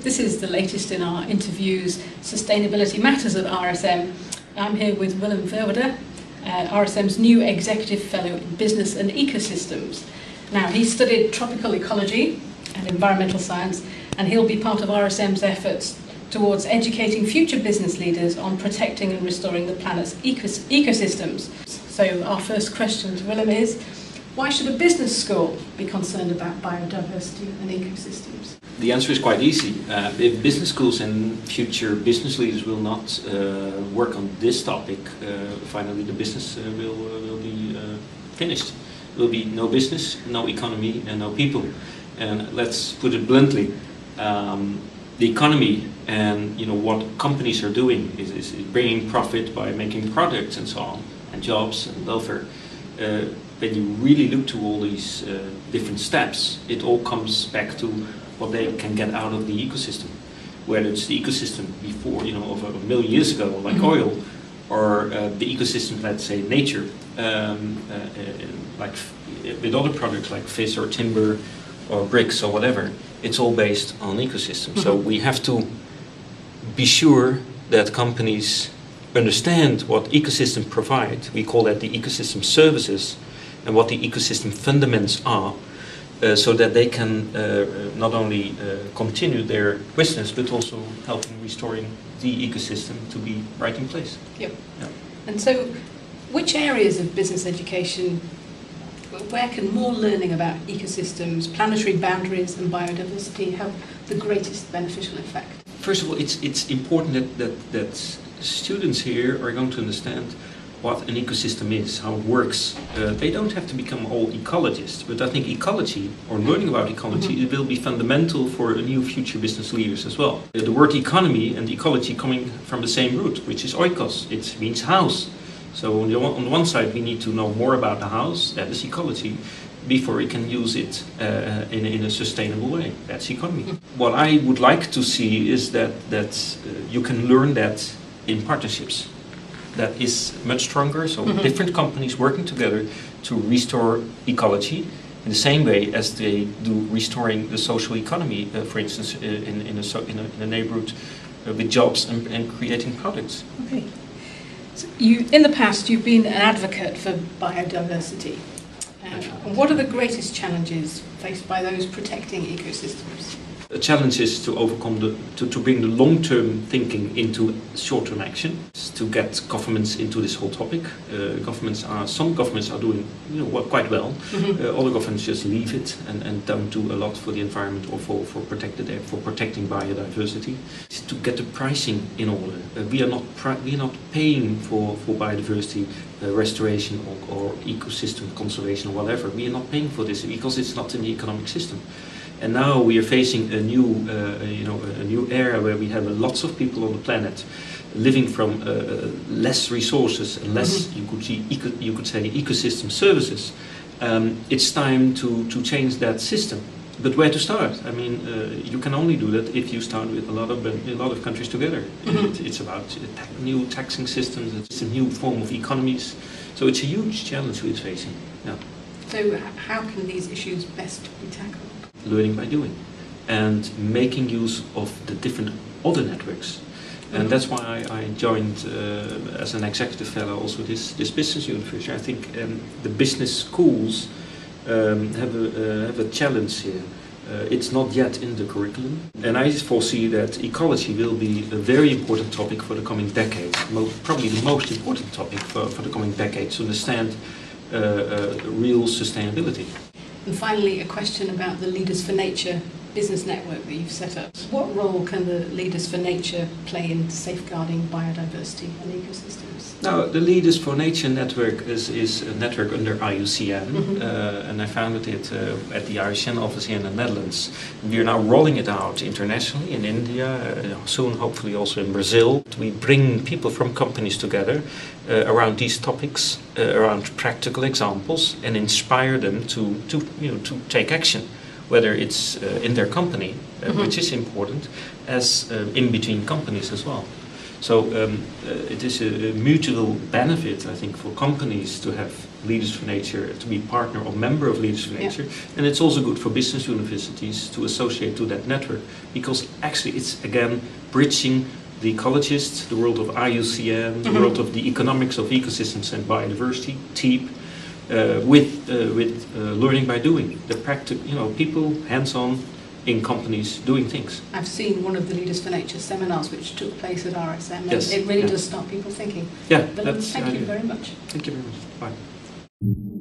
this is the latest in our interviews, Sustainability Matters at RSM. I'm here with Willem Ferwerda, RSM's new Executive Fellow in Business and Ecosystems. Now, he studied tropical ecology and environmental science, and he'll be part of RSM's efforts towards educating future business leaders on protecting and restoring the planet's ecosystems. So our first question to Willem is, why should a business school be concerned about biodiversity and ecosystems? The answer is quite easy. If business schools and future business leaders will not work on this topic, finally the business will be finished. There will be no business, no economy and no people. And let's put it bluntly, the economy and what companies are doing is bringing profit by making products and so on, and jobs and welfare. When you really look to all these different steps, it all comes back to what they can get out of the ecosystem. Whether it's the ecosystem before, of a million years ago, like oil, or the ecosystem, let's say, nature, like with other products like fish or timber or bricks or whatever. It's all based on ecosystems. So we have to be sure that companies understand what ecosystem provide. We call that the ecosystem services, and what the ecosystem fundamentals are, so that they can not only continue their business, but also help in restoring the ecosystem to be right in place. Yep. Yeah. And so, which areas of business education, where can more learning about ecosystems, planetary boundaries and biodiversity have the greatest beneficial effect? First of all, it's important that students here are going to understand what an ecosystem is, how it works. They don't have to become all ecologists, but I think ecology, or learning about ecology, it will be fundamental for new future business leaders as well. The word economy and ecology coming from the same root, which is oikos, it means house. So on the one side we need to know more about the house, that is ecology, before we can use it in a sustainable way. That's economy. What I would like to see is that you can learn that in partnerships. That is much stronger, so different companies working together to restore ecology in the same way as they do restoring the social economy, for instance, in a neighborhood with jobs and creating products. Okay. So in the past, you've been an advocate for biodiversity. What are the greatest challenges faced by those protecting ecosystems? The challenge is to overcome to bring the long-term thinking into short-term action, to get governments into this whole topic. Some governments are doing quite well. Other governments just leave it and don't do a lot for the environment or for protecting biodiversity. To get the pricing in order. We are not paying for biodiversity restoration or ecosystem conservation or whatever. We are not paying for this because it's not in the economic system. And now we are facing a new era where we have lots of people on the planet living from less resources and less, you could say, ecosystem services. It's time to change that system. But where to start? I mean, you can only do that if you start with a lot of countries together. It's about new taxing systems. It's a new form of economies. So it's a huge challenge we're facing. Yeah. So how can these issues best be tackled? Learning by doing and making use of the different other networks. And that's why I joined as an executive fellow also this business university. I think the business schools have a challenge here. It's not yet in the curriculum, and I foresee that ecology will be a very important topic for the coming decades, probably the most important topic for the coming decades, to understand real sustainability. And finally, a question about the Leaders for Nature business network that you've set up. What role can the Leaders for Nature play in safeguarding biodiversity and ecosystems? Now, the Leaders for Nature network is a network under IUCN, and I founded it at the IUCN office here in the Netherlands. We are now rolling it out internationally in India, soon hopefully also in Brazil. We bring people from companies together around these topics, around practical examples, and inspire them to take action, whether it's in their company, which is important, as in between companies as well. So it is a mutual benefit, I think, for companies to have Leaders for Nature to be partner or member of Leaders for Nature. And it's also good for business universities to associate to that network, because actually it's again bridging the ecologists, the world of IUCN, the world of the economics of ecosystems and biodiversity, TEEP, with learning by doing. The practical, people hands-on in companies doing things. I've seen one of the Leaders for Nature seminars which took place at RSM, and yes. it really does start people thinking. Yeah, But thank you very much. Thank you very much. Bye.